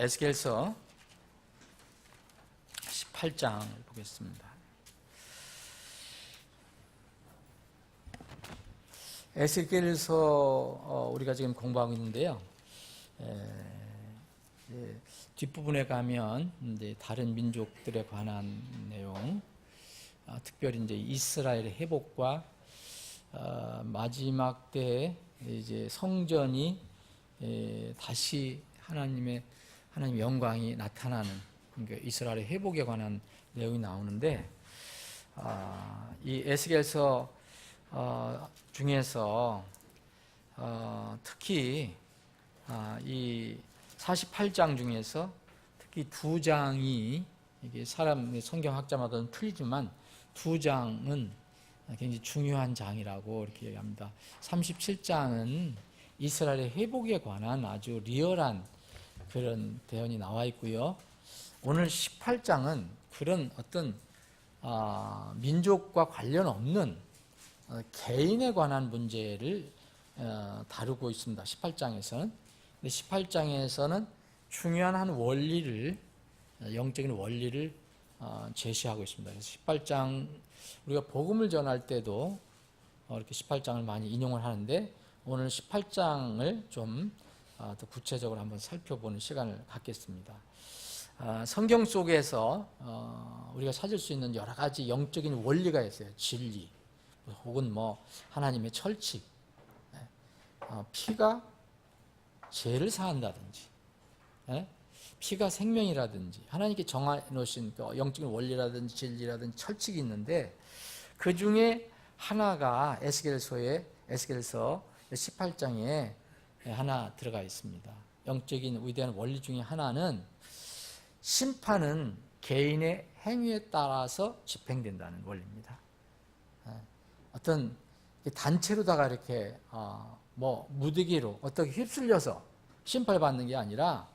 에스겔서 18장을 보겠습니다. 에스겔서 우리가 지금 공부하고 있는데요. 뒷부분에 가면 이제 다른 민족들에 관한 내용, 특별히 이제 이스라엘의 회복과 마지막 때 이제 성전이 다시 하나님 영광이 나타나는, 그러니까 이스라엘의 회복에 관한 내용이 나오는데, 이 에스겔서 중에서 특히 이 48장 중에서 특히 두 장이, 이게 사람 성경학자마다는 틀리지만 두 장은 굉장히 중요한 장이라고 이렇게 얘기합니다. 37장은 이스라엘의 회복에 관한 아주 리얼한 그런 대언이 나와 있고요. 오늘 18장은 그런 어떤 민족과 관련 없는 개인에 관한 문제를 다루고 있습니다. 18장에서는. 근데 18장에서는 중요한 한 원리를, 영적인 원리를 제시하고 있습니다. 그래서 18장, 우리가 복음을 전할 때도 이렇게 18장을 많이 인용을 하는데, 오늘 18장을 좀 더 구체적으로 한번 살펴보는 시간을 갖겠습니다. 성경 속에서 우리가 찾을 수 있는 여러 가지 영적인 원리가 있어요. 진리, 혹은 하나님의 철칙, 피가 죄를 사한다든지, 피가 생명이라든지, 하나님께 정해놓으신 영적인 원리라든지 진리라든지 철칙이 있는데, 그 중에 하나가 에스겔서 18장에 하나 들어가 있습니다. 영적인 위대한 원리 중에 하나는 심판은 개인의 행위에 따라서 집행된다는 원리입니다. 어떤 단체로다가 이렇게 무더기로 어떻게 휩쓸려서 심판을 받는 게 아니라,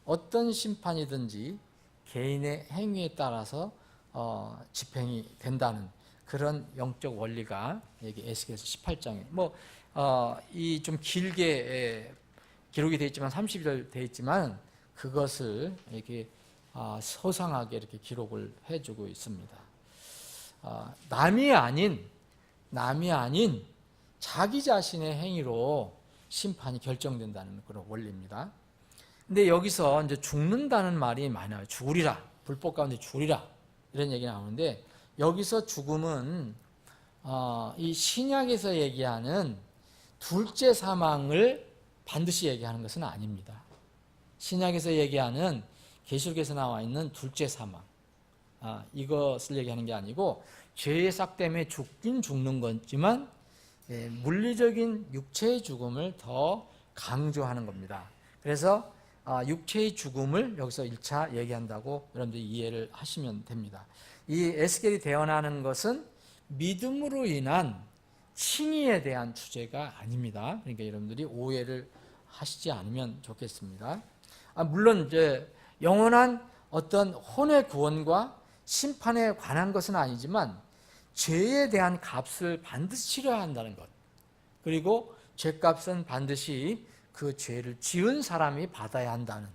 어떤 심판이든지 개인의 행위에 따라서 집행이 된다는 그런 영적 원리가 여기 에스겔서 18장에 이 좀 길게 기록이 되어 있지만 30절 되어 있지만, 그것을 이렇게 소상하게 이렇게 기록을 해주고 있습니다. 남이 아닌 자기 자신의 행위로 심판이 결정된다는 그런 원리입니다. 근데 여기서 이제 죽는다는 말이 많이 나와요. 죽으리라, 불법 가운데 죽으리라, 이런 얘기 나오는데, 여기서 죽음은 이 신약에서 얘기하는 둘째 사망을 반드시 얘기하는 것은 아닙니다. 신약에서 얘기하는, 계시록에서 나와 있는 둘째 사망, 이것을 얘기하는 게 아니고, 죄의 싹 때문에 죽긴 죽는 거지만 물리적인 육체의 죽음을 더 강조하는 겁니다. 그래서 육체의 죽음을 여기서 1차 얘기한다고 여러분들이 이해를 하시면 됩니다. 이 에스겔이 대언하는 것은 믿음으로 인한 칭의에 대한 주제가 아닙니다. 그러니까 여러분들이 오해를 하시지 않으면 좋겠습니다. 물론 이제 영원한 어떤 혼의 구원과 심판에 관한 것은 아니지만, 죄에 대한 값을 반드시 치러야 한다는 것, 그리고 죄값은 반드시 그 죄를 지은 사람이 받아야 한다는,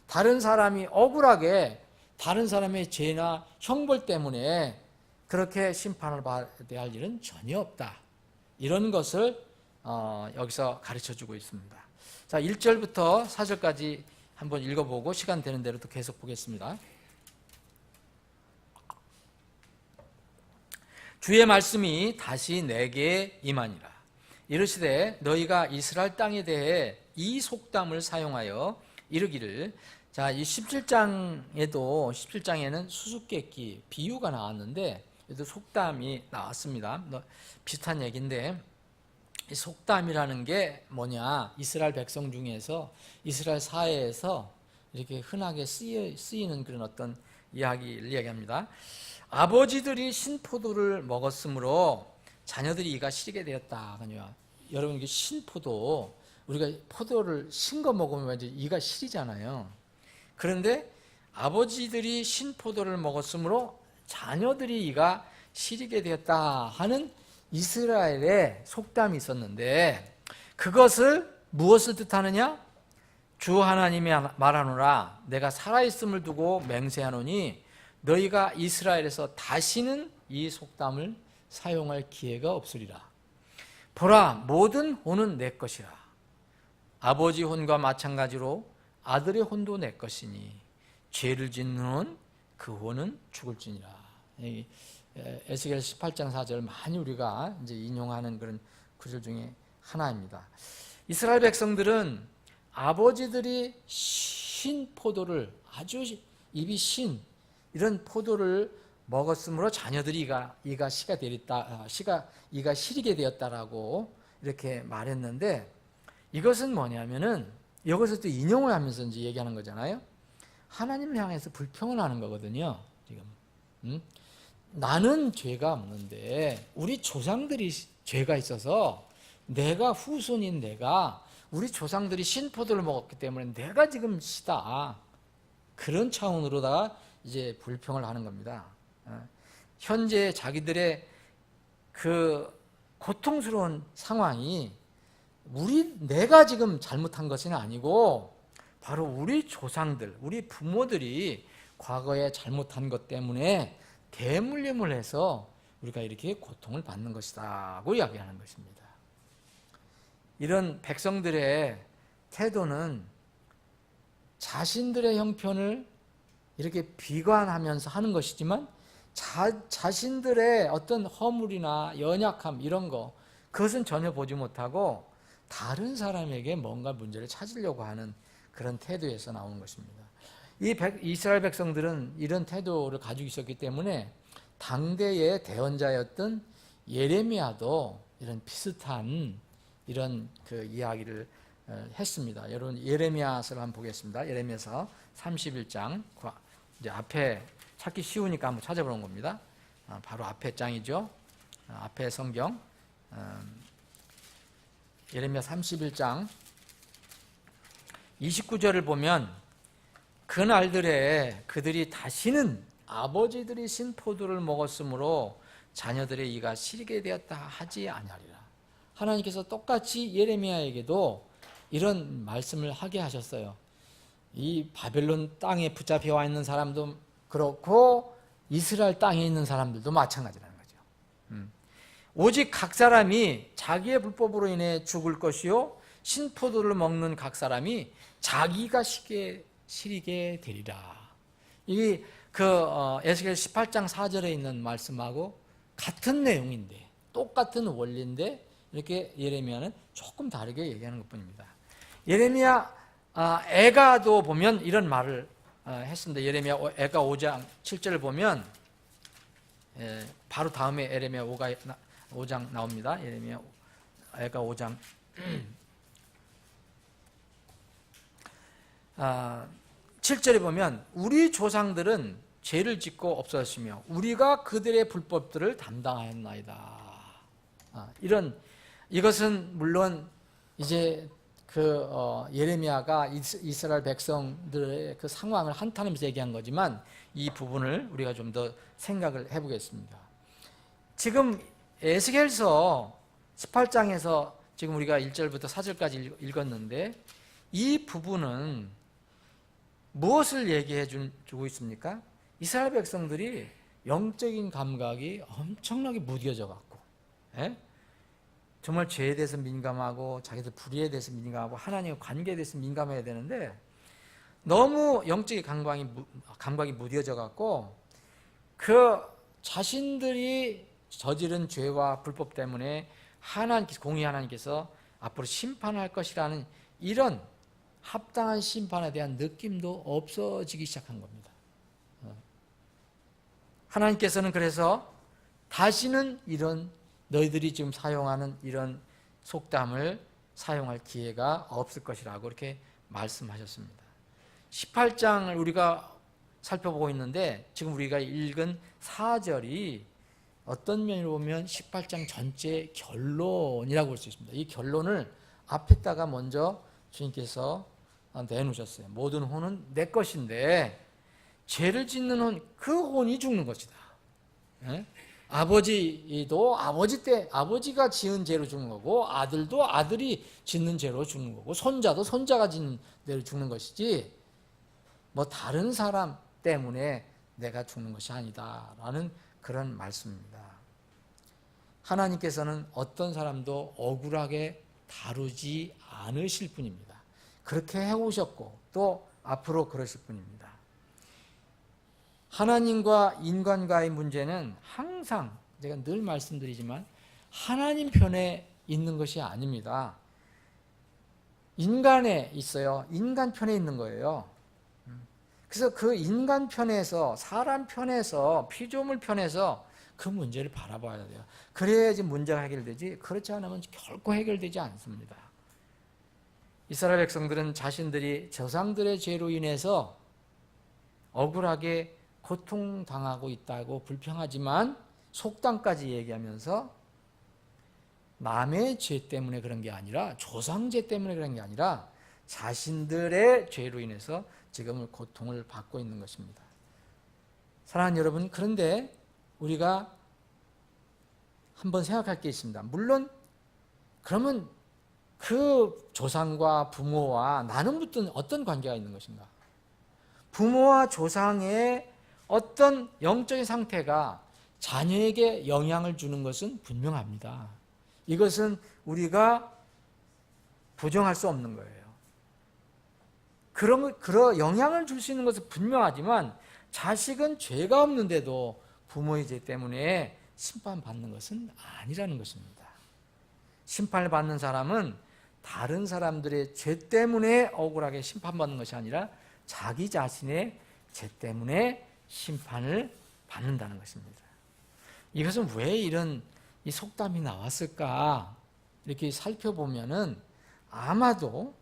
다른 사람이 억울하게 다른 사람의 죄나 형벌 때문에 그렇게 심판을 받아야 할 일은 전혀 없다, 이런 것을 여기서 가르쳐주고 있습니다. 자, 1절부터 4절까지 한번 읽어보고 시간 되는 대로 또 계속 보겠습니다. 주의 말씀이 다시 내게 임하니라. 이르시되 너희가 이스라엘 땅에 대해 이 속담을 사용하여 이르기를. 자, 이 17장에는 수수께끼 비유가 나왔는데, 여기도 속담이 나왔습니다. 비슷한 얘기인데, 이 속담이라는 게 뭐냐, 이스라엘 백성 중에서, 이스라엘 사회에서 이렇게 흔하게 쓰이는 그런 어떤 이야기를 이야기합니다. 아버지들이 신포도를 먹었으므로 자녀들이 이가 시리게 되었다. 여러분, 이게 신포도, 우리가 포도를 신 거 먹으면 이제 이가 시리잖아요. 그런데 아버지들이 신포도를 먹었으므로 자녀들이 이가 시리게 되었다 하는 이스라엘의 속담이 있었는데, 그것을 무엇을 뜻하느냐? 주 하나님이 말하노라 내가 살아있음을 두고 맹세하노니 너희가 이스라엘에서 다시는 이 속담을 사용할 기회가 없으리라. 보라 모든 혼은 내 것이라. 아버지 혼과 마찬가지로 아들의 혼도 내 것이니 죄를 짓는 혼 그 혼은 죽을지니라. 에스겔 18장 4절 많이 우리가 이제 인용하는 그런 구절 중에 하나입니다. 이스라엘 백성들은 아버지들이 신 포도를 아주 입이 신 이런 포도를 먹었으므로 자녀들이 이가 시리게 되었다라고 이렇게 말했는데 이것은 뭐냐면은 여기서 또 인용을 하면서 이제 얘기하는 거잖아요. 하나님을 향해서 불평을 하는 거거든요. 지금 나는 죄가 없는데 우리 조상들이 죄가 있어서 내가 후손인 내가 우리 조상들이 신포도를 먹었기 때문에 내가 지금 시다. 그런 차원으로다가 이제 불평을 하는 겁니다. 현재 자기들의 그 고통스러운 상황이 내가 지금 잘못한 것은 아니고 바로 우리 조상들, 우리 부모들이 과거에 잘못한 것 때문에 대물림을 해서 우리가 이렇게 고통을 받는 것이다고 이야기하는 것입니다. 이런 백성들의 태도는 자신들의 형편을 이렇게 비관하면서 하는 것이지만 자신들의 어떤 허물이나 연약함 이런 거 그것은 전혀 보지 못하고 다른 사람에게 뭔가 문제를 찾으려고 하는 그런 태도에서 나오는 것입니다. 이스라엘 백성들은 이런 태도를 가지고 있었기 때문에 당대의 대언자였던 예레미야도 이런 비슷한 이런 그 이야기를 했습니다. 여러분 예레미야서를 한번 보겠습니다. 예레미야서 31장 이제 앞에 찾기 쉬우니까 한번 찾아보는 겁니다. 바로 앞에 장이죠. 앞에 성경 예레미야 31장 29절을 보면 그날들에 그들이 다시는 아버지들이 신 포도를 먹었으므로 자녀들의 이가 시리게 되었다 하지 아니하리라. 하나님께서 똑같이 예레미야에게도 이런 말씀을 하게 하셨어요. 이 바벨론 땅에 붙잡혀 와 있는 사람도 그렇고 이스라엘 땅에 있는 사람들도 마찬가지라는 거죠. 오직 각 사람이 자기의 불법으로 인해 죽을 것이요 신포도를 먹는 각 사람이 자기가 시리게 되리라. 이게 에스겔 18장 4절에 있는 말씀하고 같은 내용인데 똑같은 원리인데 이렇게 예레미야는 조금 다르게 얘기하는 것뿐입니다. 예레미야 애가도 보면 이런 말을 했습니다. 예레미야 애가 5장 7절을 보면 바로 다음에 예레미야 5장 나옵니다. 예레미야 애가 5장 7절에 보면 우리 조상들은 죄를 짓고 없었으며 우리가 그들의 불법들을 담당하였나이다. 이것은 물론 이제 예레미야가 이스라엘 백성들의 그 상황을 한탄하면서 얘기한 거지만 이 부분을 우리가 좀 더 생각을 해보겠습니다. 지금 에스겔서 18장에서 지금 우리가 1절부터 4절까지 읽었는데 이 부분은 무엇을 얘기해 주고 있습니까? 이스라엘 백성들이 영적인 감각이 엄청나게 무뎌져 갖고 정말 죄에 대해서 민감하고 자기들 불의에 대해서 민감하고 하나님과 관계에 대해서 민감해야 되는데 너무 영적인 감각이 무뎌져 갖고 그 자신들이 저지른 죄와 불법 때문에 공의 하나님께서 앞으로 심판할 것이라는 이런 합당한 심판에 대한 느낌도 없어지기 시작한 겁니다. 하나님께서는 그래서 다시는 이런 너희들이 지금 사용하는 이런 속담을 사용할 기회가 없을 것이라고 이렇게 말씀하셨습니다. 18장을 우리가 살펴보고 있는데 지금 우리가 읽은 4절이 어떤 면으로 보면 18장 전체의 결론이라고 볼 수 있습니다. 이 결론을 앞에다가 먼저 주님께서 내놓으셨어요. 모든 혼은 내 것인데 죄를 짓는 혼, 그 혼이 죽는 것이다. 아버지도 아버지가 지은 죄로 죽는 거고, 아들도 아들이 짓는 죄로 죽는 거고, 손자도 손자가 짓는 죄로 죽는 것이지, 뭐 다른 사람 때문에 내가 죽는 것이 아니다라는 그런 말씀입니다. 하나님께서는 어떤 사람도 억울하게 다루지 않으실 분입니다. 그렇게 해오셨고 또 앞으로 그러실 분입니다. 하나님과 인간과의 문제는 항상 제가 늘 말씀드리지만 하나님 편에 있는 것이 아닙니다. 인간에 있어요. 인간 편에 있는 거예요. 그래서 그 인간 편에서, 사람 편에서, 피조물 편에서 그 문제를 바라봐야 돼요. 그래야지 문제가 해결되지, 그렇지 않으면 결코 해결되지 않습니다. 이스라엘 백성들은 자신들이 조상들의 죄로 인해서 억울하게 고통당하고 있다고 불평하지만 속담까지 얘기하면서 남의 죄 때문에 그런 게 아니라, 조상죄 때문에 그런 게 아니라 자신들의 죄로 인해서 지금 고통을 받고 있는 것입니다. 사랑하는 여러분, 그런데 우리가 한번 생각할 게 있습니다. 물론 그러면 그 조상과 부모와 나는 붙은 어떤 관계가 있는 것인가? 부모와 조상의 어떤 영적인 상태가 자녀에게 영향을 주는 것은 분명합니다. 이것은 우리가 부정할 수 없는 거예요. 그런 영향을 줄 수 있는 것은 분명하지만 자식은 죄가 없는데도 부모의 죄 때문에 심판받는 것은 아니라는 것입니다. 심판을 받는 사람은 다른 사람들의 죄 때문에 억울하게 심판받는 것이 아니라 자기 자신의 죄 때문에 심판을 받는다는 것입니다. 이것은 왜 이런 이 속담이 나왔을까? 이렇게 살펴보면은 아마도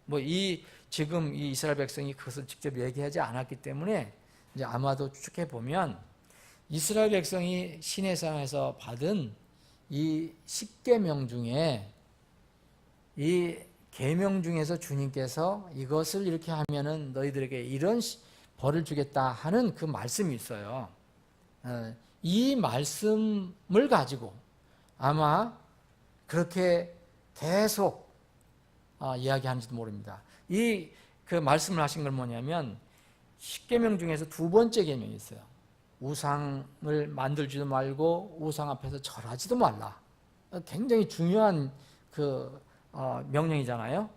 뭐 지금 이 이스라엘 백성이 그것을 직접 얘기하지 않았기 때문에 이제 아마도 추측해 보면 이스라엘 백성이 시내산에서 받은 이 10계명 중에 이 계명 중에서 주님께서 이것을 이렇게 하면은 너희들에게 이런 벌을 주겠다 하는 그 말씀이 있어요. 이 말씀을 가지고 아마 그렇게 계속 이야기하는지도 모릅니다. 그 말씀을 하신 건 뭐냐면 10계명 중에서 두 번째 계명이 있어요. 우상을 만들지도 말고 우상 앞에서 절하지도 말라. 굉장히 중요한 명령이잖아요.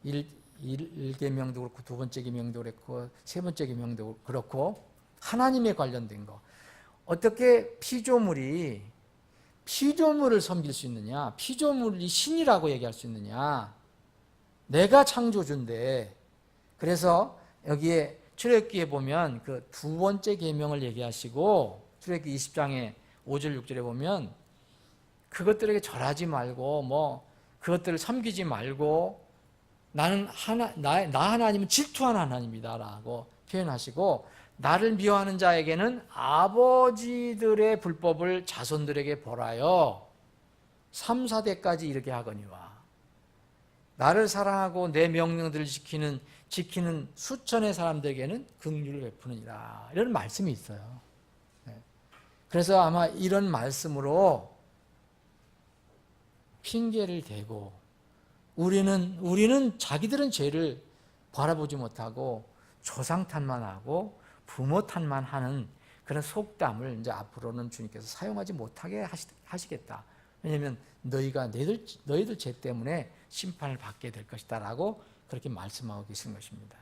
1계명도 그렇고 두 번째 계명도 그렇고 세 번째 계명도 그렇고 하나님에 관련된 거. 어떻게 피조물을 섬길 수 있느냐? 피조물이 신이라고 얘기할 수 있느냐? 내가 창조주인데. 그래서 여기에 출애굽기에 보면 그 두 번째 계명을 얘기하시고 출애굽기 20장에 5절 6절에 보면 그것들에게 절하지 말고 뭐 그것들을 섬기지 말고 나 하나님은 질투하는 하나님이다라고 표현하시고 나를 미워하는 자에게는 아버지들의 불법을 자손들에게 벌하여 3, 4대까지 이르게 하거니와 나를 사랑하고 내 명령들을 지키는 수천의 사람들에게는 긍휼을 베푸느니라. 이런 말씀이 있어요. 그래서 아마 이런 말씀으로 핑계를 대고 우리는 자기들은 죄를 바라보지 못하고 조상 탓만 하고 부모 탓만 하는 그런 속담을 이제 앞으로는 주님께서 사용하지 못하게 하시겠다. 왜냐하면 너희들 죄 때문에 심판을 받게 될 것이다라고 그렇게 말씀하고 계신 것입니다.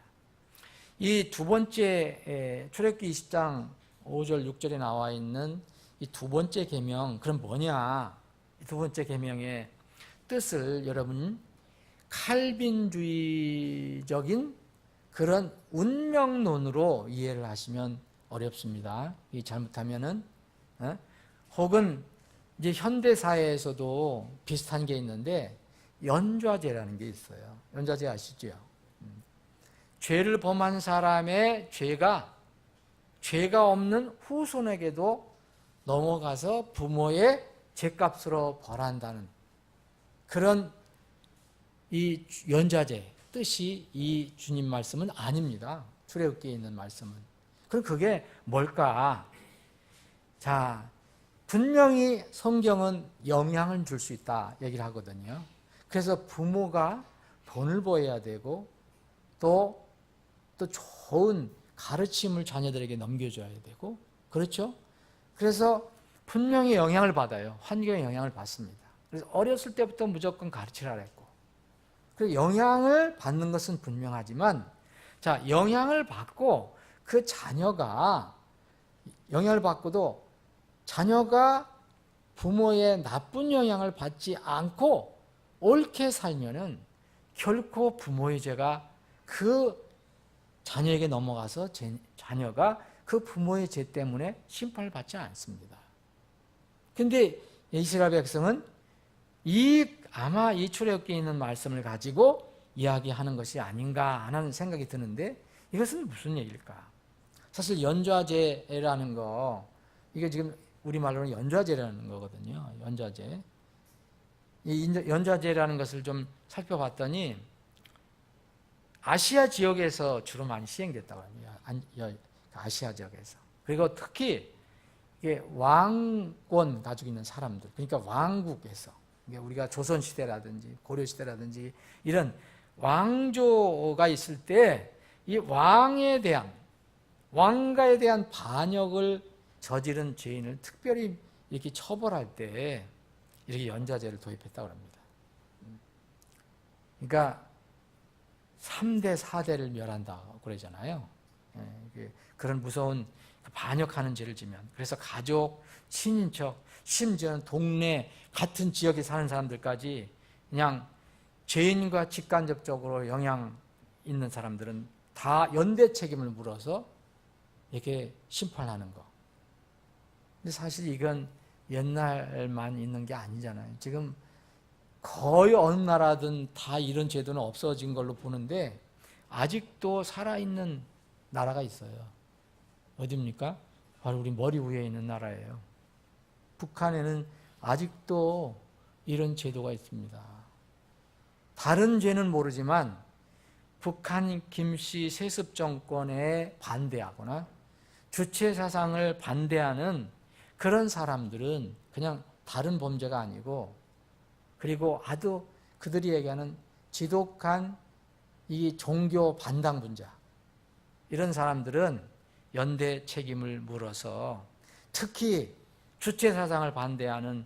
이 두 번째 출애굽기 20장 5절 6절에 나와 있는 이 두 번째 계명, 그럼 뭐냐? 이 두 번째 계명의 뜻을 여러분 칼빈주의적인 그런 운명론으로 이해를 하시면 어렵습니다. 이 잘못하면은 혹은 이제 현대 사회에서도 비슷한 게 있는데 연좌제라는 게 있어요. 연좌제 아시죠? 죄를 범한 사람의 죄가 없는 후손에게도 넘어가서 부모의 죄값으로 벌한다는 그런 이 연좌제 뜻이 이 주님 말씀은 아닙니다. 출애굽기에 있는 말씀은. 그럼 그게 뭘까? 자, 분명히 성경은 영향을 줄 수 있다 얘기를 하거든요. 그래서 부모가 본을 보여야 되고 또 좋은 가르침을 자녀들에게 넘겨줘야 되고, 그렇죠? 그래서 분명히 영향을 받아요. 환경의 영향을 받습니다. 그래서 어렸을 때부터 무조건 가르치라 했고, 그 영향을 받는 것은 분명하지만, 자, 영향을 받고 그 자녀가 영향을 받고도 자녀가 부모의 나쁜 영향을 받지 않고 옳게 살면은 결코 부모의 죄가 그 자녀에게 넘어가서 자녀가 그 부모의 죄 때문에 심판을 받지 않습니다. 근데 이스라엘 백성은 아마 이 출애굽기에 있는 말씀을 가지고 이야기하는 것이 아닌가 하는 생각이 드는데, 이것은 무슨 얘기일까? 사실 연좌제라는 거, 이게 지금 우리말로는 연좌제라는 거거든요. 연좌제. 이 연좌제라는 것을 좀 살펴봤더니 아시아 지역에서 주로 많이 시행됐다고 합니다. 아시아 지역에서. 그리고 특히 이게 왕권 가지고 있는 사람들, 그러니까 왕국에서, 우리가 조선시대라든지 고려시대라든지 이런 왕조가 있을 때 이 왕가에 대한 반역을 저지른 죄인을 특별히 이렇게 처벌할 때 이렇게 연좌제를 도입했다고 합니다. 그러니까 3대, 4대를 멸한다고 그러잖아요. 그런 무서운 반역하는 죄를 지면, 그래서 가족, 친인척, 심지어는 동네 같은 지역에 사는 사람들까지 그냥 죄인과 직간접적으로 영향 있는 사람들은 다 연대 책임을 물어서 이렇게 심판하는 거. 근데 사실 이건 옛날만 있는 게 아니잖아요. 지금 거의 어느 나라든 다 이런 제도는 없어진 걸로 보는데 아직도 살아있는 나라가 있어요. 어디입니까? 바로 우리 머리 위에 있는 나라예요. 북한에는 아직도 이런 제도가 있습니다. 다른 죄는 모르지만 북한 김씨 세습 정권에 반대하거나 주체 사상을 반대하는 그런 사람들은 그냥 다른 범죄가 아니고, 그리고 아주 그들이 얘기하는 지독한 이 종교 반당분자, 이런 사람들은 연대 책임을 물어서, 특히 주체 사상을 반대하는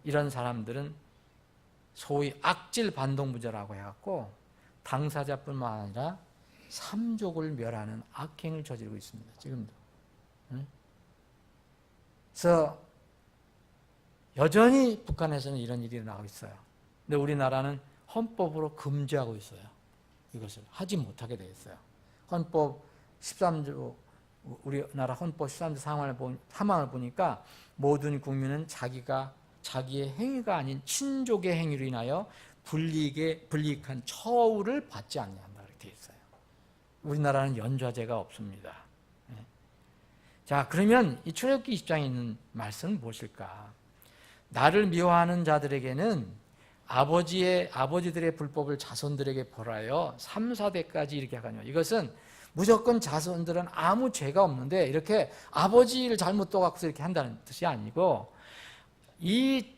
이런 사람들은 소위 악질 반동분자라고 해갖고 당사자뿐만 아니라 삼족을 멸하는 악행을 저지르고 있습니다. 지금도. 그래서 여전히 북한에서는 이런 일이 일어나고 있어요. 근데 우리나라는 헌법으로 금지하고 있어요. 이것을 하지 못하게 되어 있어요. 헌법 13조, 우리나라 헌법 13조 상황을 보니까 모든 국민은 자기의 행위가 아닌 친족의 행위로 인하여 불이익한 처우를 받지 않는다 이렇게 되어 있어요. 우리나라는 연좌제가 없습니다. 자, 그러면 이 출애굽기 20장에 있는 말씀은 무엇일까? 나를 미워하는 자들에게는 아버지들의 불법을 자손들에게 벌하여 3, 4대까지 이렇게 하거든요. 이것은 무조건 자손들은 아무 죄가 없는데 이렇게 아버지를 잘못 떠갖고서 이렇게 한다는 뜻이 아니고, 이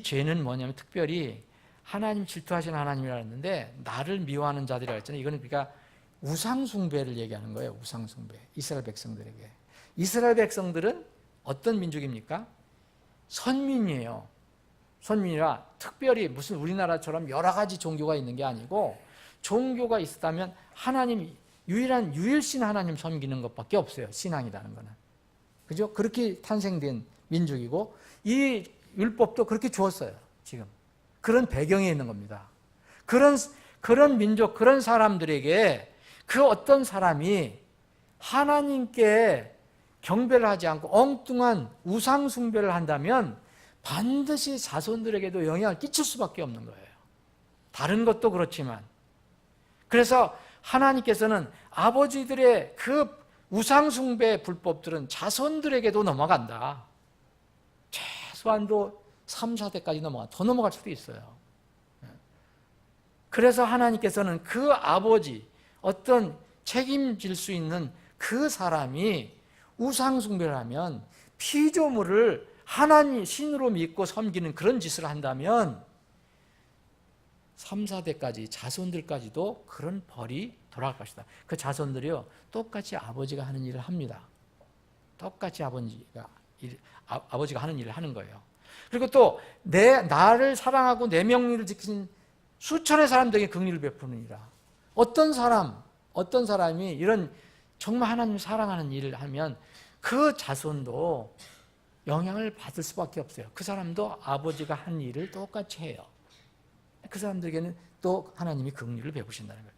죄는 뭐냐면 특별히 하나님 질투하시는 하나님이라 했는데 나를 미워하는 자들이라 했잖아요. 이거는 그러니까 우상숭배를 얘기하는 거예요. 우상숭배. 이스라엘 백성들에게. 이스라엘 백성들은 어떤 민족입니까? 선민이에요. 선민이라 특별히 무슨 우리나라처럼 여러 가지 종교가 있는 게 아니고, 종교가 있었다면 유일신 하나님 섬기는 것밖에 없어요. 신앙이라는 거는. 그죠? 그렇게 탄생된 민족이고, 이 율법도 그렇게 주었어요. 지금. 그런 배경에 있는 겁니다. 그런 민족, 그런 사람들에게 그 어떤 사람이 하나님께 경배를 하지 않고 엉뚱한 우상 숭배를 한다면 반드시 자손들에게도 영향을 끼칠 수밖에 없는 거예요. 다른 것도 그렇지만. 그래서 하나님께서는 아버지들의 그 우상 숭배 불법들은 자손들에게도 넘어간다. 최소한도 3, 4대까지 더 넘어갈 수도 있어요. 그래서 하나님께서는 그 아버지, 어떤 책임질 수 있는 그 사람이 우상 숭배를 하면 피조물을 하나님 신으로 믿고 섬기는 그런 짓을 한다면 3, 4대까지 자손들까지도 그런 벌이 돌아갈 것이다. 그 자손들이요 똑같이 아버지가 하는 일을 합니다. 똑같이 아버지가 하는 일을 하는 거예요. 그리고 또 나를 사랑하고 내 명령을 지킨 수천의 사람들에게 긍휼을 베푸느니라. 어떤 사람이 이런 정말 하나님을 사랑하는 일을 하면 그 자손도 영향을 받을 수밖에 없어요. 그 사람도 아버지가 한 일을 똑같이 해요. 그 사람들에게는 또 하나님이 긍휼을 베푸신다는 거예요.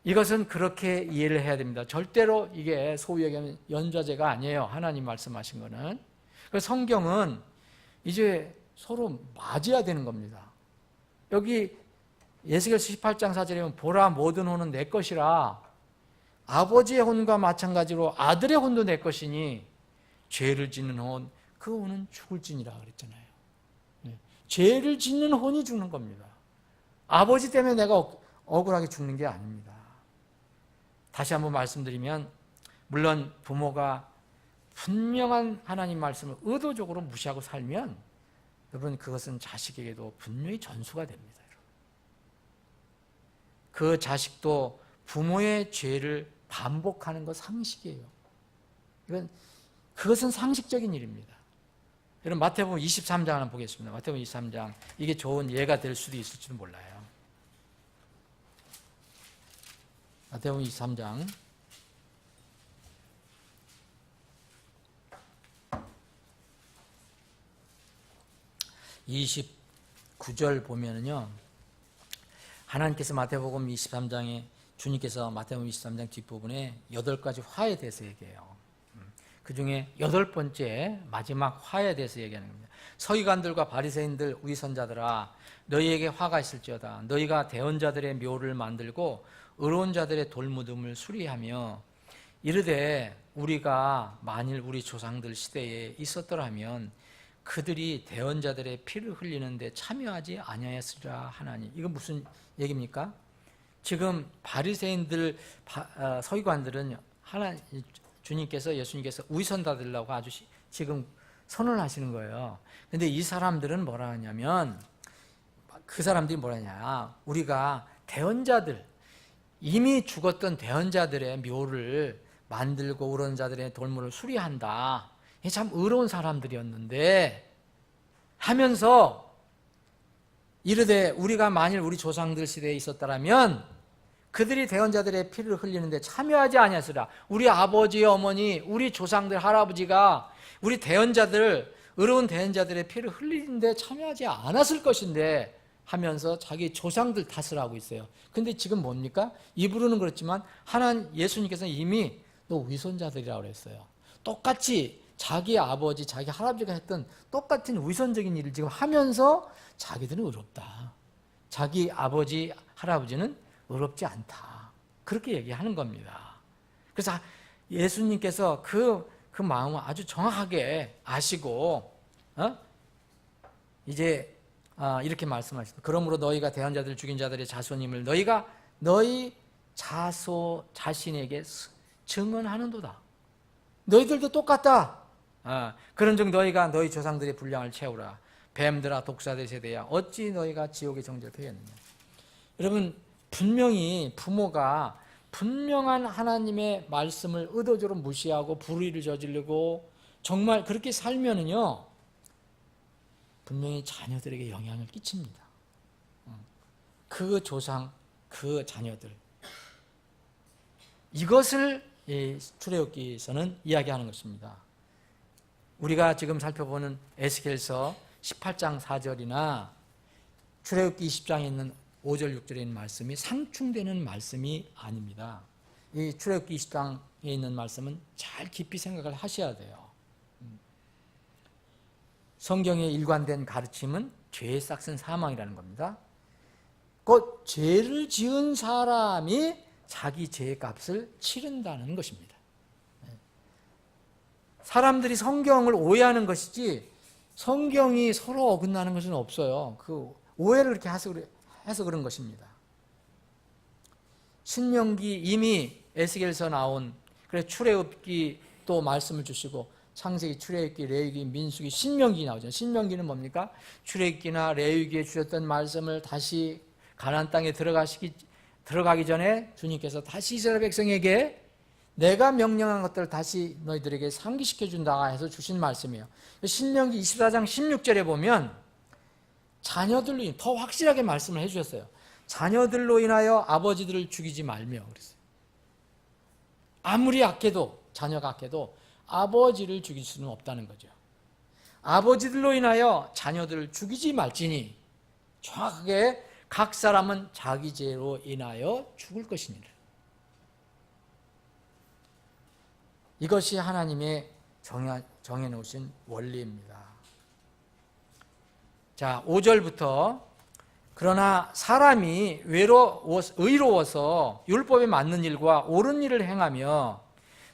이것은 그렇게 이해를 해야 됩니다. 절대로 이게 소위 얘기하면 연좌제가 아니에요. 하나님 말씀하신 거는. 그래서 성경은 이제 서로 맞아야 되는 겁니다. 여기 에스겔서 18장 4절에 보면 보라 모든 혼은 내 것이라 아버지의 혼과 마찬가지로 아들의 혼도 내 것이니 죄를 짓는 혼 그 혼은 죽을지니라 그랬잖아요. 죄를 짓는 혼이 죽는 겁니다. 아버지 때문에 내가 억울하게 죽는 게 아닙니다. 다시 한번 말씀드리면 물론 부모가 분명한 하나님 말씀을 의도적으로 무시하고 살면 여러분 그것은 자식에게도 분명히 전수가 됩니다. 그 자식도 부모의 죄를 반복하는 것 상식이에요. 그것은 상식적인 일입니다. 여러분 마태복음 23장 한번 보겠습니다. 마태복음 23장 이게 좋은 예가 될 수도 있을지도 몰라요. 마태복음 23장 29절 보면은요. 하나님께서 마태복음 23장에 주님께서 마태복음 23장 뒷부분에 8가지 화에 대해서 얘기해요. 그 중에 8번째 마지막 화에 대해서 얘기하는 겁니다. 서기관들과 바리새인들 위선자들아 너희에게 화가 있을지어다. 너희가 대언자들의 묘를 만들고 의로운 자들의 돌무덤을 수리하며 이르되 우리가 만일 우리 조상들 시대에 있었더라면 그들이 대언자들의 피를 흘리는데 참여하지 아니하였으리라 하나니. 이건 무슨 얘기입니까? 지금 바리새인들 서기관들은 주님께서 예수님께서 위선자들이라고 아주 지금 선언하시는 거예요. 근데 이 사람들은 뭐라 하냐면 그 사람들이 뭐라 하냐 우리가 대언자들 이미 죽었던 대언자들의 묘를 만들고 의로운 자들의 돌무를 수리한다. 참 의로운 사람들이었는데 하면서 이르되 우리가 만일 우리 조상들 시대에 있었다면 그들이 대언자들의 피를 흘리는데 참여하지 아니하시라. 우리 아버지, 어머니, 우리 조상들, 할아버지가 우리 대언자들, 의로운 대언자들의 피를 흘리는데 참여하지 않았을 것인데 하면서 자기 조상들 탓을 하고 있어요. 근데 지금 뭡니까? 입으로는 그렇지만 예수님께서는 이미 너 위선자들이라고 그랬어요. 똑같이 자기 아버지, 자기 할아버지가 했던 똑같은 위선적인 일을 지금 하면서 자기들은 의롭다. 자기 아버지, 할아버지는 의롭지 않다. 그렇게 얘기하는 겁니다. 그래서 예수님께서 그 마음을 아주 정확하게 아시고 이제 이렇게 말씀하셨다. 그러므로 너희가 대언자들을 죽인 자들의 자손임을 너희가 너희 자신에게 증언하는도다. 너희들도 똑같다. 그런즉 너희가 너희 조상들의 분량을 채우라. 뱀들아 독사들 세대야 어찌 너희가 지옥의 정죄를 패했느냐. 여러분 분명히 부모가 분명한 하나님의 말씀을 의도적으로 무시하고 불의를 저지르고 정말 그렇게 살면은요 분명히 자녀들에게 영향을 끼칩니다. 그 조상, 그 자녀들 이것을 출애굽기에서는 이야기하는 것입니다. 우리가 지금 살펴보는 에스겔서 18장 4절이나 출애굽기 20장에 있는 5절 6절에 있는 말씀이 상충되는 말씀이 아닙니다. 이 출애굽기 20장에 있는 말씀은 잘 깊이 생각을 하셔야 돼요. 성경의 일관된 가르침은 죄의 싹은 사망이라는 겁니다. 곧 죄를 지은 사람이 자기 죄의 값을 치른다는 것입니다. 사람들이 성경을 오해하는 것이지 성경이 서로 어긋나는 것은 없어요. 그 오해를 그렇게 해서 그런 것입니다. 신명기 이미 에스겔서 나온 그래 출애굽기 또 말씀을 주시고 창세기, 출애굽기, 레위기, 민수기, 신명기 나오죠. 신명기는 뭡니까? 출애굽기나 레위기에 주셨던 말씀을 다시 가나안 땅에 들어가기 전에 주님께서 다시 이스라엘 백성에게 내가 명령한 것들을 다시 너희들에게 상기시켜 준다 해서 주신 말씀이에요. 신명기 24장 16절에 보면 자녀들로 더 확실하게 말씀을 해주셨어요. 자녀들로 인하여 아버지들을 죽이지 말며 그랬어요. 아무리 악해도, 자녀가 악해도 아버지를 죽일 수는 없다는 거죠. 아버지들로 인하여 자녀들을 죽이지 말지니 정확하게 각 사람은 자기 죄로 인하여 죽을 것이니라. 이것이 하나님의 정해놓으신 원리입니다. 자, 5절부터 그러나 사람이 의로워서 율법에 맞는 일과 옳은 일을 행하며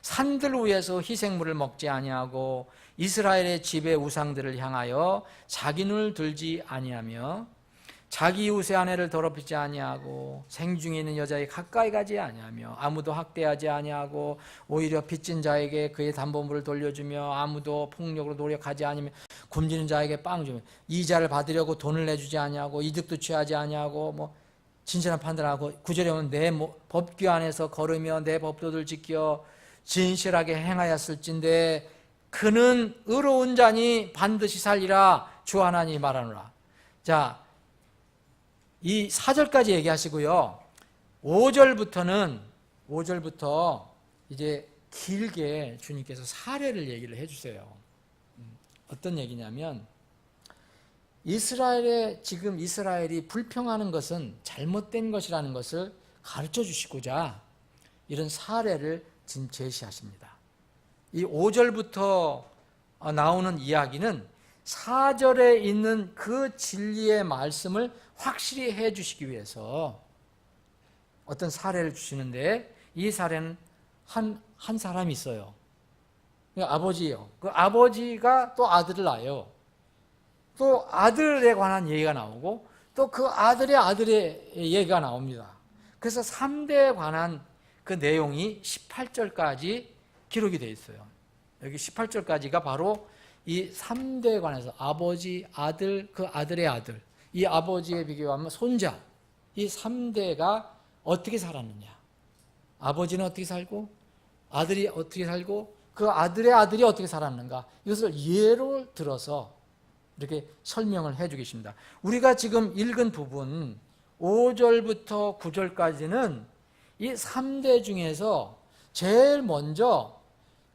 산들 위에서 희생물을 먹지 아니하고 이스라엘의 집의 우상들을 향하여 자기 눈을 들지 아니하며 자기 이웃의 아내를 더럽히지 아니하고 생중에 있는 여자에 가까이 가지 아니하며 아무도 학대하지 아니하고 오히려 빚진 자에게 그의 담보물을 돌려주며 아무도 폭력으로 노력하지 아니하며 굶주린 자에게 빵 주며 이자를 받으려고 돈을 내주지 아니하고 이득도 취하지 아니하고 진실한 판단하고 9절에 보면 내 법규 안에서 걸으며 내 법도를 지켜 진실하게 행하였을진데 그는 의로운 자니 반드시 살리라 주 하나님이 말하노라. 자, 이 4절까지 얘기하시고요. 5절부터 이제 길게 주님께서 사례를 얘기를 해주세요. 어떤 얘기냐면 지금 이스라엘이 불평하는 것은 잘못된 것이라는 것을 가르쳐 주시고자 이런 사례를 지금 제시하십니다. 이 5절부터 나오는 이야기는 4절에 있는 그 진리의 말씀을 확실히 해 주시기 위해서 어떤 사례를 주시는데 이 사례는 한 사람이 있어요. 아버지예요. 그 아버지가 또 아들을 낳아요. 또 아들에 관한 얘기가 나오고 또 그 아들의 얘기가 나옵니다. 그래서 3대에 관한 그 내용이 18절까지 기록이 되어 있어요. 여기 18절까지가 바로 이 3대에 관해서 아버지, 아들, 그 아들의 아들, 이 아버지에 비교하면 손자, 이 3대가 어떻게 살았느냐, 아버지는 어떻게 살고 아들이 어떻게 살고 그 아들의 아들이 어떻게 살았는가, 이것을 예를 들어서 이렇게 설명을 해 주겠습니다. 우리가 지금 읽은 부분 5절부터 9절까지는 이 3대 중에서 제일 먼저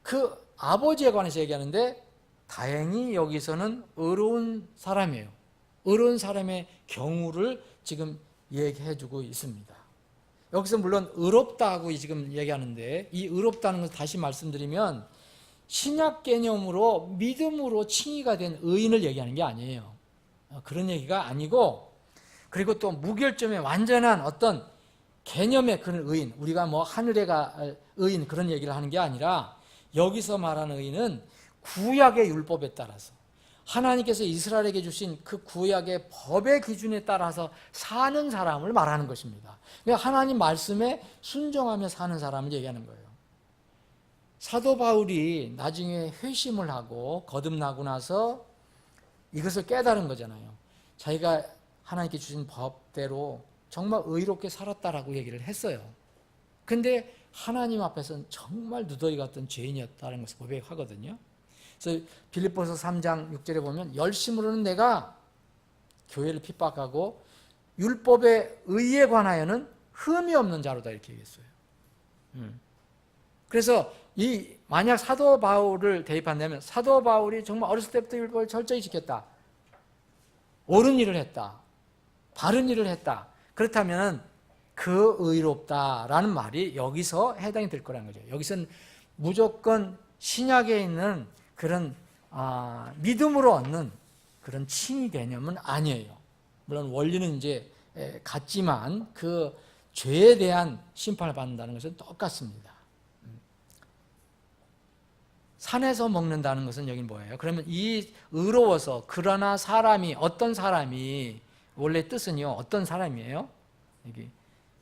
그 아버지에 관해서 얘기하는데 다행히 여기서는 의로운 사람이에요. 의로운 사람의 경우를 지금 얘기해 주고 있습니다. 여기서 물론 의롭다고 지금 얘기하는데 이 의롭다는 것을 다시 말씀드리면 신약 개념으로 믿음으로 칭의가 된 의인을 얘기하는 게 아니에요. 그런 얘기가 아니고, 그리고 또 무결점의 완전한 어떤 개념의 그런 의인, 우리가 하늘에 갈 의인 그런 얘기를 하는 게 아니라 여기서 말하는 의인은 구약의 율법에 따라서 하나님께서 이스라엘에게 주신 그 구약의 법의 기준에 따라서 사는 사람을 말하는 것입니다. 하나님 말씀에 순종하며 사는 사람을 얘기하는 거예요. 사도 바울이 나중에 회심을 하고 거듭나고 나서 이것을 깨달은 거잖아요. 자기가 하나님께 주신 법대로 정말 의롭게 살았다라고 얘기를 했어요. 근데 하나님 앞에서는 정말 누더기 같은 죄인이었다는 것을 고백하거든요. 그래서 빌립보서 3장 6절에 보면 열심으로는 내가 교회를 핍박하고 율법의 의에 관하여는 흠이 없는 자로다 이렇게 얘기했어요. 그래서 만약 사도 바울을 대입한다면 사도 바울이 정말 어렸을 때부터 율법을 철저히 지켰다, 옳은 일을 했다, 바른 일을 했다, 그렇다면 그 의롭다라는 말이 여기서 해당이 될 거라는 거죠. 여기서는 무조건 신약에 있는 그런 믿음으로 얻는 그런 칭의 개념은 아니에요. 물론 원리는 이제 같지만 그 죄에 대한 심판을 받는다는 것은 똑같습니다. 산에서 먹는다는 것은 여기 뭐예요? 그러면 이 의로워서, 그러나 사람이, 어떤 사람이, 원래 뜻은요 어떤 사람이에요? 여기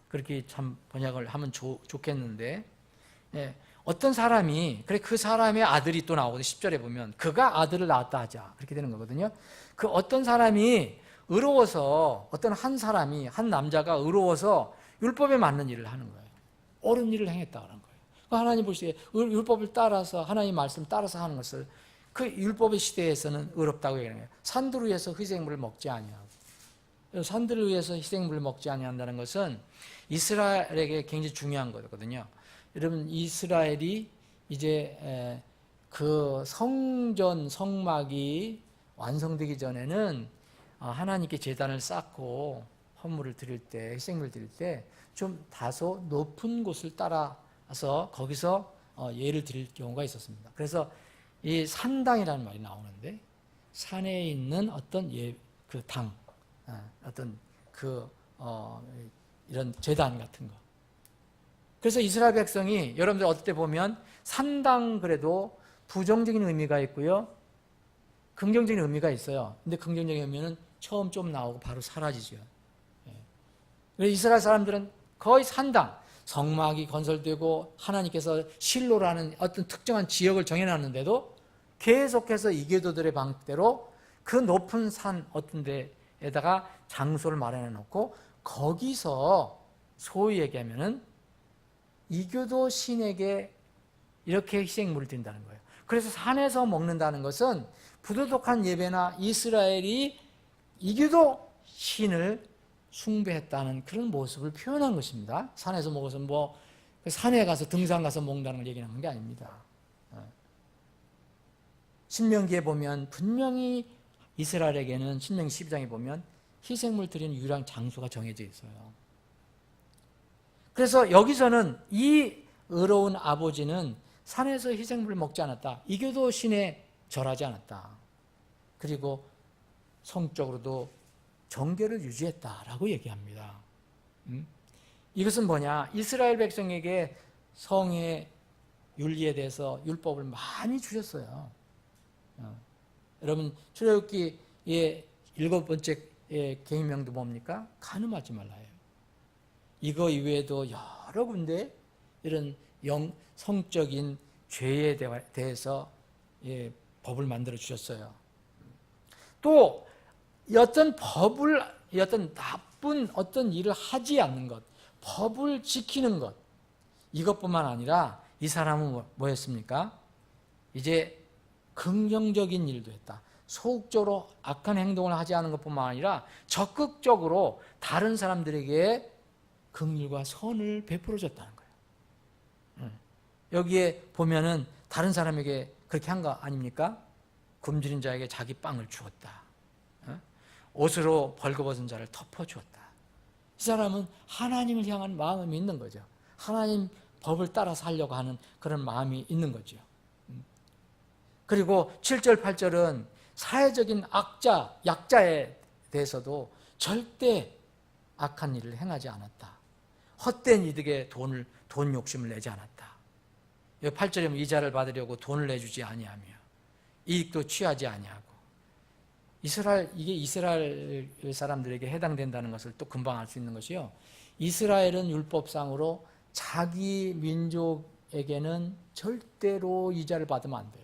그렇게 참 번역을 하면 좋겠는데, 어떤 사람이, 그래, 그 사람의 아들이 또 나오거든요. 10절에 보면 그가 아들을 낳았다 하자, 그렇게 되는 거거든요. 그 어떤 사람이 의로워서, 어떤 한 사람이, 한 남자가 의로워서 율법에 맞는 일을 하는 거예요. 옳은 일을 행했다 그런 거예요. 하나님 보시기에 율법을 따라서, 하나님 말씀을 따라서 하는 것을 그 율법의 시대에서는 의롭다고 얘기하는 거예요. 산들을 위해서 희생물을 먹지 아니하고, 산들을 위해서 희생물을 먹지 아니한다는 것은 이스라엘에게 굉장히 중요한 거거든요. 여러분, 이스라엘이 이제 그 성전 성막이 완성되기 전에는 하나님께 제단을 쌓고 헌물을 드릴 때, 희생물을 드릴 때 좀 다소 높은 곳을 따라서 거기서 예를 드릴 경우가 있었습니다. 그래서 이 산당이라는 말이 나오는데, 산에 있는 어떤 그 당, 어떤 이런 제단 같은 거. 그래서 이스라엘 백성이, 여러분들 어떨 때 보면 산당, 그래도 부정적인 의미가 있고요, 긍정적인 의미가 있어요. 근데 긍정적인 의미는 처음 좀 나오고 바로 사라지죠. 그래서 이스라엘 사람들은 거의 산당, 성막이 건설되고 하나님께서 실로라는 어떤 특정한 지역을 정해놨는데도 계속해서 이교도들의 방식대로 그 높은 산 어떤 데에다가 장소를 마련해 놓고 거기서 소위 얘기하면은 이교도 신에게 이렇게 희생물을 드린다는 거예요. 그래서 산에서 먹는다는 것은 부도덕한 예배나 이스라엘이 이교도 신을 숭배했다는 그런 모습을 표현한 것입니다. 산에서 먹어서 뭐 산에 가서 등산 가서 먹는다는 걸 얘기하는 게 아닙니다. 신명기에 보면 분명히 이스라엘에게는, 신명기 12장에 보면 희생물 드리는 유일한 장소가 정해져 있어요. 그래서 여기서는 이 의로운 아버지는 산에서 희생물을 먹지 않았다, 이교도 신에 절하지 않았다, 그리고 성적으로도 정결을 유지했다라고 얘기합니다. 이것은 뭐냐? 이스라엘 백성에게 성의 윤리에 대해서 율법을 많이 주셨어요. 여러분, 출애굽기의 7번째 계명도 뭡니까? 간음하지 말라요. 이거 이외에도 여러 군데 이런 성적인 죄에 대해서 법을 만들어 주셨어요. 또 어떤 나쁜 어떤 일을 하지 않는 것, 법을 지키는 것, 이것뿐만 아니라 이 사람은 뭐였습니까? 이제 긍정적인 일도 했다. 소극적으로 악한 행동을 하지 않은 것뿐만 아니라 적극적으로 다른 사람들에게 긍휼과 선을 베풀어 줬다는 거예요. 여기에 보면은 다른 사람에게 그렇게 한 거 아닙니까? 굶주린 자에게 자기 빵을 주었다. 옷으로 벌거벗은 자를 덮어주었다. 이 사람은 하나님을 향한 마음이 있는 거죠. 하나님 법을 따라 살려고 하는 그런 마음이 있는 거죠. 그리고 7절, 8절은 사회적인 약자에 대해서도 절대 악한 일을 행하지 않았다. 헛된 이득에 돈 욕심을 내지 않았다. 8절에 이자를 받으려고 돈을 내주지 아니하며 이익도 취하지 아니하고, 이게 이스라엘 사람들에게 해당된다는 것을 또 금방 알 수 있는 것이요, 이스라엘은 율법상으로 자기 민족에게는 절대로 이자를 받으면 안 돼요.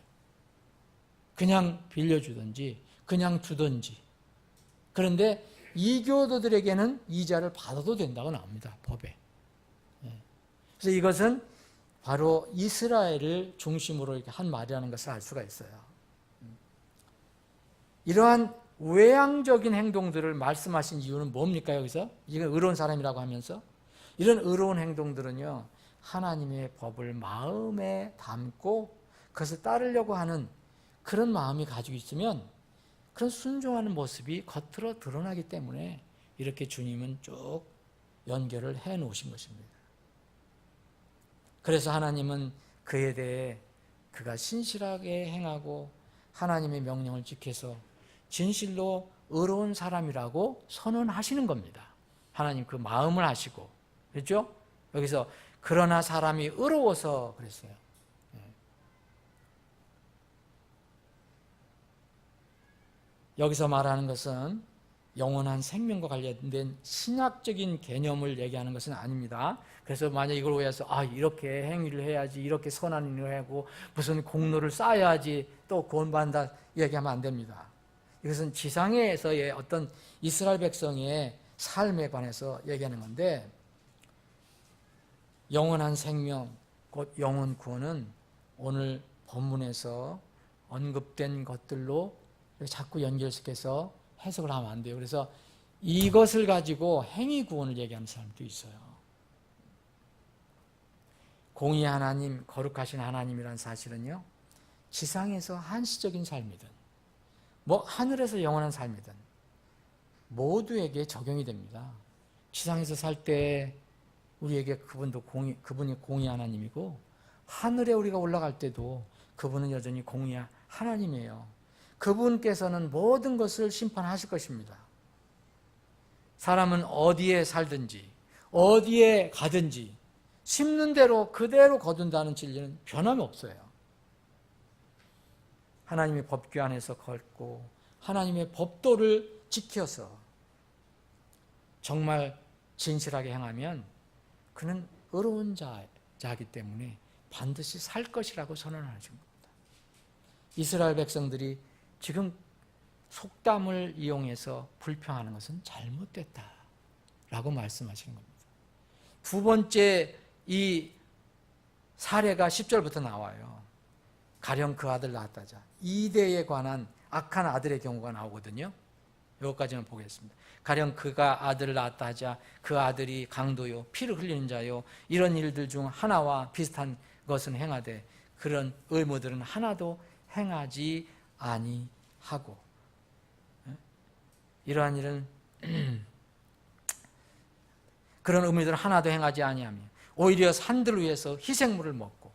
그냥 빌려주든지 그냥 주든지. 그런데 이교도들에게는 이자를 받아도 된다고 나옵니다, 법에. 그래서 이것은 바로 이스라엘을 중심으로 이렇게 한 말이라는 것을 알 수가 있어요. 이러한 외향적인 행동들을 말씀하신 이유는 뭡니까? 여기서 이건 의로운 사람이라고 하면서, 이런 의로운 행동들은요, 하나님의 법을 마음에 담고 그것을 따르려고 하는 그런 마음이 가지고 있으면 그런 순종하는 모습이 겉으로 드러나기 때문에 이렇게 주님은 쭉 연결을 해 놓으신 것입니다. 그래서 하나님은 그에 대해 그가 신실하게 행하고 하나님의 명령을 지켜서 진실로 의로운 사람이라고 선언하시는 겁니다. 하나님 그 마음을 하시고, 그렇죠? 여기서 그러나 사람이 의로워서 그랬어요. 여기서 말하는 것은 영원한 생명과 관련된 신학적인 개념을 얘기하는 것은 아닙니다. 그래서 만약 이걸 오해해서 이렇게 행위를 해야지, 이렇게 선한 일을 하고 무슨 공로를 쌓아야지 또 구원받는다 얘기하면 안 됩니다. 이것은 지상에서의 어떤 이스라엘 백성의 삶에 관해서 얘기하는 건데, 영원한 생명, 곧 영원 구원은 오늘 본문에서 언급된 것들로 자꾸 연결시켜서 해석을 하면 안 돼요. 그래서 이것을 가지고 행위 구원을 얘기하는 사람도 있어요. 공의 하나님, 거룩하신 하나님이라는 사실은요, 지상에서 한시적인 삶이든 하늘에서 영원한 삶이든 모두에게 적용이 됩니다. 지상에서 살 때 우리에게 그분이 공의 하나님이고, 하늘에 우리가 올라갈 때도 그분은 여전히 공의 하나님이에요. 그분께서는 모든 것을 심판하실 것입니다. 사람은 어디에 살든지 어디에 가든지 심는 대로 그대로 거둔다는 진리는 변함이 없어요. 하나님의 법규 안에서 걷고 하나님의 법도를 지켜서 정말 진실하게 행하면 그는 의로운 자이기 때문에 반드시 살 것이라고 선언하신 겁니다. 이스라엘 백성들이 지금 속담을 이용해서 불평하는 것은 잘못됐다라고 말씀하시는 겁니다. 두 번째 이 사례가 10절부터 나와요. 가령 그 아들 낳았다자. 이대에 관한 악한 아들의 경우가 나오거든요. 여기까지만 보겠습니다. 가령 그가 아들을 낳았다 하자 그 아들이 강도요 피를 흘리는 자요 이런 일들 중 하나와 비슷한 것은 행하되 그런 의무들은 하나도 행하지 아니하고, 이러한 일은 그런 의무들은 하나도 행하지 아니하며 오히려 산들을 위해서 희생물을 먹고,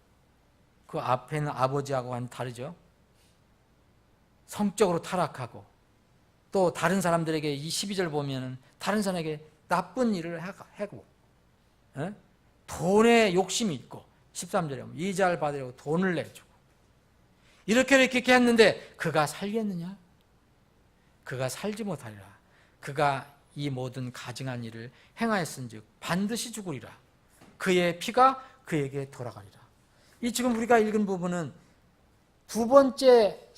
그 앞에는 아버지하고는 다르죠. 성적으로 타락하고 또 다른 사람들에게 이 12절 보면은 다른 사람에게 나쁜 일을 하고 돈에 욕심이 있고 13절에 보면 이자를 받으려고 돈을 내주고 이렇게 했는데 그가 살겠느냐? 그가 살지 못하리라. 그가 이 모든 가증한 일을 행하였은즉 반드시 죽으리라. 그의 피가 그에게 돌아가리라. 이 지금 우리가 읽은 부분은 두 번째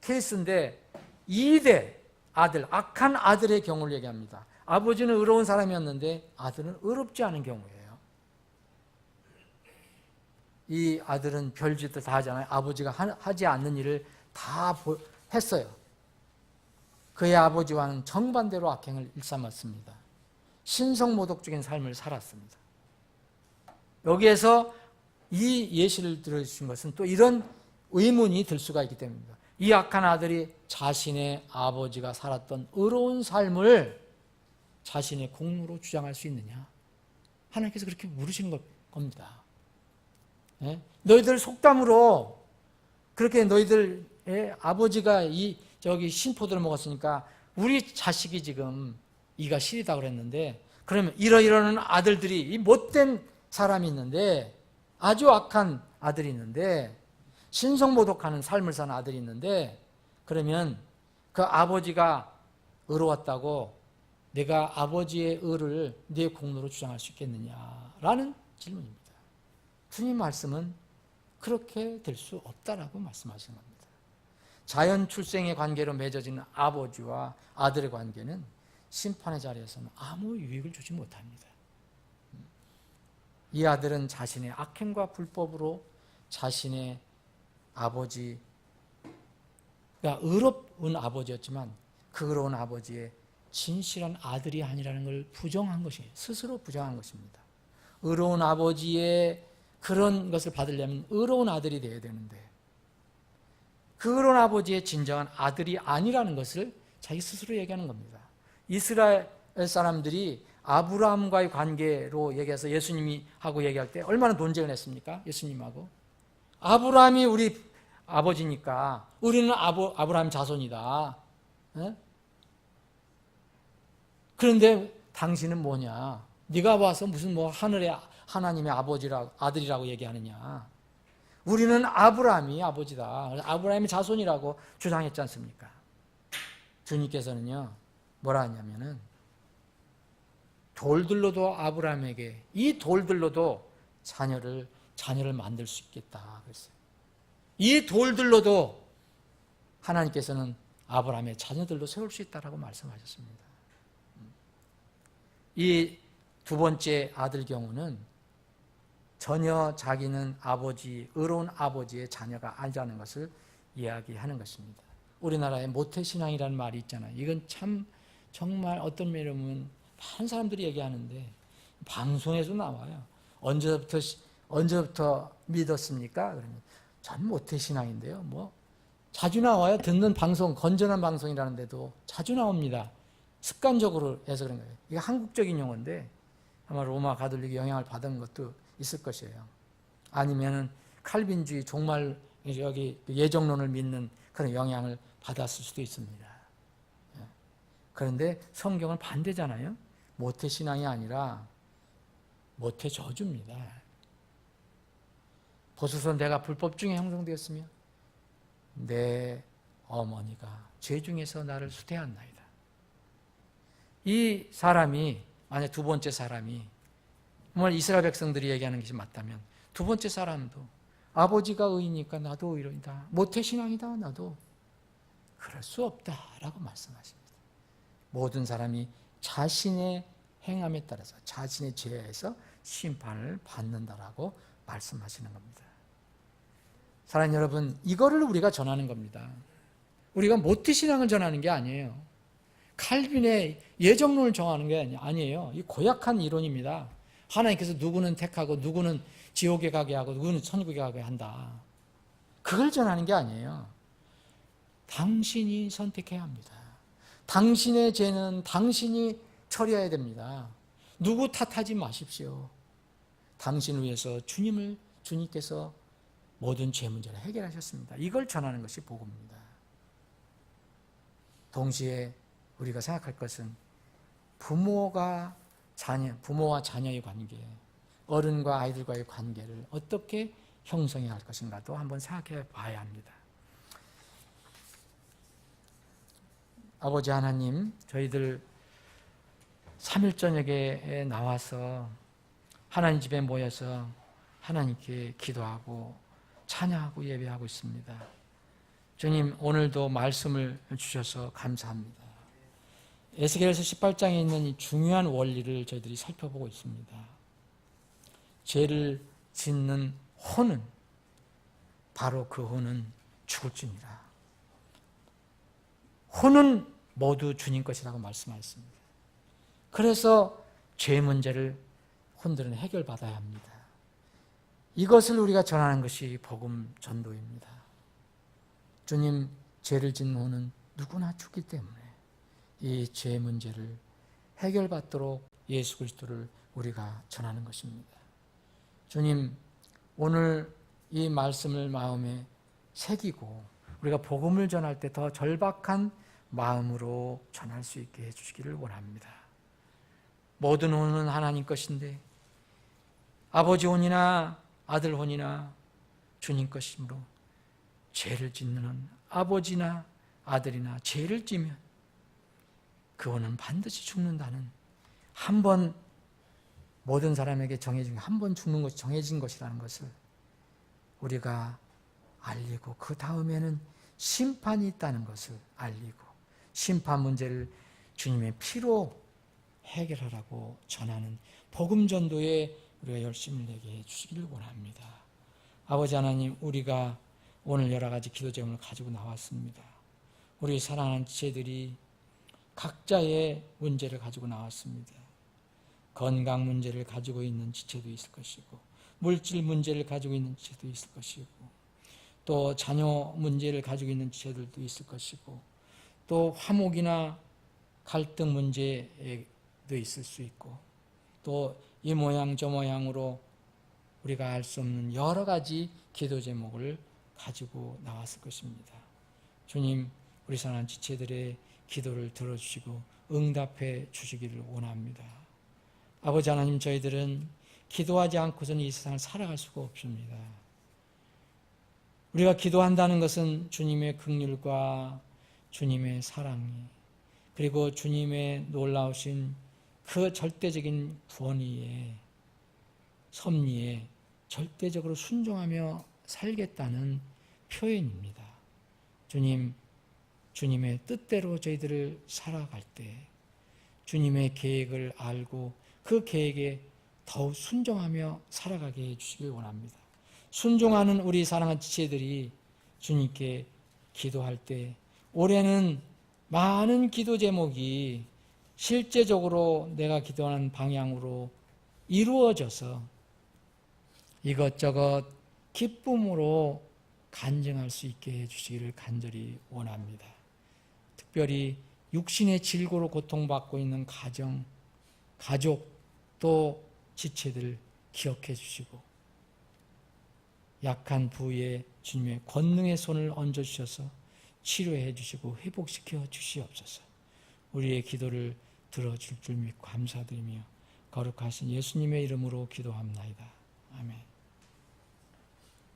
케이스인데 2대 아들, 악한 아들의 경우를 얘기합니다. 아버지는 의로운 사람이었는데 아들은 의롭지 않은 경우예요. 이 아들은 별짓도 다 하잖아요. 아버지가 하지 않는 일을 다 했어요. 그의 아버지와는 정반대로 악행을 일삼았습니다. 신성모독적인 삶을 살았습니다. 여기에서 이 예시를 들어주신 것은 또 이런 의문이 들 수가 있기 때문입니다. 이 악한 아들이 자신의 아버지가 살았던 의로운 삶을 자신의 공로로 주장할 수 있느냐? 하나님께서 그렇게 물으시는 겁니다. 너희들 속담으로 그렇게 너희들의 아버지가 신포도를 먹었으니까 우리 자식이 지금 이가 시리다 그랬는데, 그러면 이러이러한 아들들이 이 못된 사람이 있는데, 아주 악한 아들이 있는데, 신성모독하는 삶을 사는 아들이 있는데, 그러면 그 아버지가 의로웠다고 내가 아버지의 의를 내 공로로 주장할 수 있겠느냐라는 질문입니다. 주님 말씀은 그렇게 될 수 없다라고 말씀하시는 겁니다. 자연 출생의 관계로 맺어지는 아버지와 아들의 관계는 심판의 자리에서는 아무 유익을 주지 못합니다. 이 아들은 자신의 악행과 불법으로 자신의 아버지가 의로운 아버지였지만 그 의로운 아버지의 진실한 아들이 아니라는 걸 부정한 것이, 스스로 부정한 것입니다. 의로운 아버지의 그런 것을 받으려면 의로운 아들이 되어야 되는데, 그 의로운 아버지의 진정한 아들이 아니라는 것을 자기 스스로 얘기하는 겁니다. 이스라엘 사람들이 아브라함과의 관계로 얘기해서 예수님이 하고 얘기할 때 얼마나 논쟁을 했습니까? 예수님하고. 아브라함이 우리 아버지니까 우리는 아브라함 자손이다. 그런데 당신은 뭐냐? 네가 와서 무슨 하늘의 하나님의 아들이라고 얘기하느냐? 우리는 아브라함이 아버지다. 아브라함의 자손이라고 주장했지 않습니까? 주님께서는요, 뭐라 하냐면은 돌들로도 아브라함에게 이 돌들로도 자녀를 만들 수 있겠다 그랬어요. 이 돌들로도 하나님께서는 아브라함의 자녀들로 세울 수 있다라고 말씀하셨습니다. 이 두 번째 아들 경우는 전혀 자기는 의로운 아버지의 자녀가 아니라는 것을 이야기하는 것입니다. 우리나라에 모태신앙이라는 말이 있잖아요. 이건 참 정말 어떤 면에 보면 많은 사람들이 얘기하는데 방송에서 나와요. 언제부터 믿었습니까? 그러면 전 모태신앙인데요. 뭐 자주 나와요. 듣는 방송, 건전한 방송이라는데도 자주 나옵니다. 습관적으로 해서 그런 거예요. 이게 한국적인 용어인데 아마 로마 가톨릭이 영향을 받은 것도 있을 것이에요. 아니면은 칼빈주의 종말 여기 예정론을 믿는 그런 영향을 받았을 수도 있습니다. 그런데 성경은 반대잖아요. 모태신앙이 아니라 모태저주입니다. 보소서 내가 불법 중에 형성되었으며 내 어머니가 죄 중에서 나를 수태하였나이다. 이 사람이 만약 두 번째 사람이 정말 이스라엘 백성들이 얘기하는 것이 맞다면 두 번째 사람도 아버지가 의니까 나도 의로이다. 모태신앙이다. 나도 그럴 수 없다라고 말씀하십니다. 모든 사람이 자신의 행함에 따라서 자신의 죄에서 심판을 받는다라고 말씀하시는 겁니다. 사랑하는 여러분, 이거를 우리가 전하는 겁니다. 우리가 모태신앙을 전하는 게 아니에요. 칼빈의 예정론을 정하는 게 아니에요. 이 고약한 이론입니다. 하나님께서 누구는 택하고 누구는 지옥에 가게 하고 누구는 천국에 가게 한다. 그걸 전하는 게 아니에요. 당신이 선택해야 합니다. 당신의 죄는 당신이 처리해야 됩니다. 누구 탓하지 마십시오. 당신을 위해서 주님께서 모든 죄 문제를 해결하셨습니다. 이걸 전하는 것이 복음입니다. 동시에 우리가 생각할 것은 부모와 자녀의 관계, 어른과 아이들과의 관계를 어떻게 형성해야 할 것인가도 한번 생각해 봐야 합니다. 아버지 하나님, 저희들 3일 저녁에 나와서 하나님 집에 모여서 하나님께 기도하고 찬양하고 예배하고 있습니다. 주님, 오늘도 말씀을 주셔서 감사합니다. 에스겔서 18장에 있는 이 중요한 원리를 저희들이 살펴보고 있습니다. 죄를 짓는 혼은 바로 그 혼은 죽을지니라. 혼은 모두 주님 것이라고 말씀하셨습니다. 그래서 죄 문제를 혼들은 해결받아야 합니다. 이것을 우리가 전하는 것이 복음 전도입니다. 주님, 죄를 짓는 혼은 누구나 죽기 때문에 이 죄 문제를 해결받도록 예수 그리스도를 우리가 전하는 것입니다. 주님, 오늘 이 말씀을 마음에 새기고 우리가 복음을 전할 때 더 절박한 마음으로 전할 수 있게 해주시기를 원합니다. 모든 혼은 하나님 것인데 아버지 혼이나 아들 혼이나 주님 것이므로 죄를 짓는 아버지나 아들이나 죄를 지면 그 혼은 반드시 죽는다는 한 번 모든 사람에게 정해진 한 번 죽는 것이 정해진 것이라는 것을 우리가 알리고 그 다음에는 심판이 있다는 것을 알리고 심판 문제를 주님의 피로 해결하라고 전하는 복음 전도에 우리가 열심을 내게 해주시기를 원합니다. 아버지 하나님, 우리가 오늘 여러 가지 기도 제목을 가지고 나왔습니다. 우리 사랑하는 지체들이 각자의 문제를 가지고 나왔습니다. 건강 문제를 가지고 있는 지체도 있을 것이고 물질 문제를 가지고 있는 지체도 있을 것이고 또 자녀 문제를 가지고 있는 지체들도 있을 것이고 또 화목이나 갈등 문제도 있을 수 있고 또 이 모양 저 모양으로 우리가 알 수 없는 여러 가지 기도 제목을 가지고 나왔을 것입니다. 주님, 우리 사랑하는 지체들의 기도를 들어주시고 응답해 주시기를 원합니다. 아버지 하나님, 저희들은 기도하지 않고서는 이 세상을 살아갈 수가 없습니다. 우리가 기도한다는 것은 주님의 긍휼과 주님의 사랑이 그리고 주님의 놀라우신 그 절대적인 권위에, 섭리에 절대적으로 순종하며 살겠다는 표현입니다. 주님의 뜻대로 저희들을 살아갈 때 주님의 계획을 알고 그 계획에 더욱 순종하며 살아가게 해주시길 원합니다. 순종하는 우리 사랑하는 지체들이 주님께 기도할 때 올해는 많은 기도 제목이 실제적으로 내가 기도하는 방향으로 이루어져서 이것저것 기쁨으로 간증할 수 있게 해주시기를 간절히 원합니다. 특별히 육신의 질고로 고통받고 있는 가정, 가족 또 지체들 기억해 주시고 약한 부위에 주님의 권능의 손을 얹어주셔서 치료해 주시고 회복시켜 주시옵소서. 우리의 기도를 들어줄 줄 믿고 감사드리며 거룩하신 예수님의 이름으로 기도합나이다. 아멘.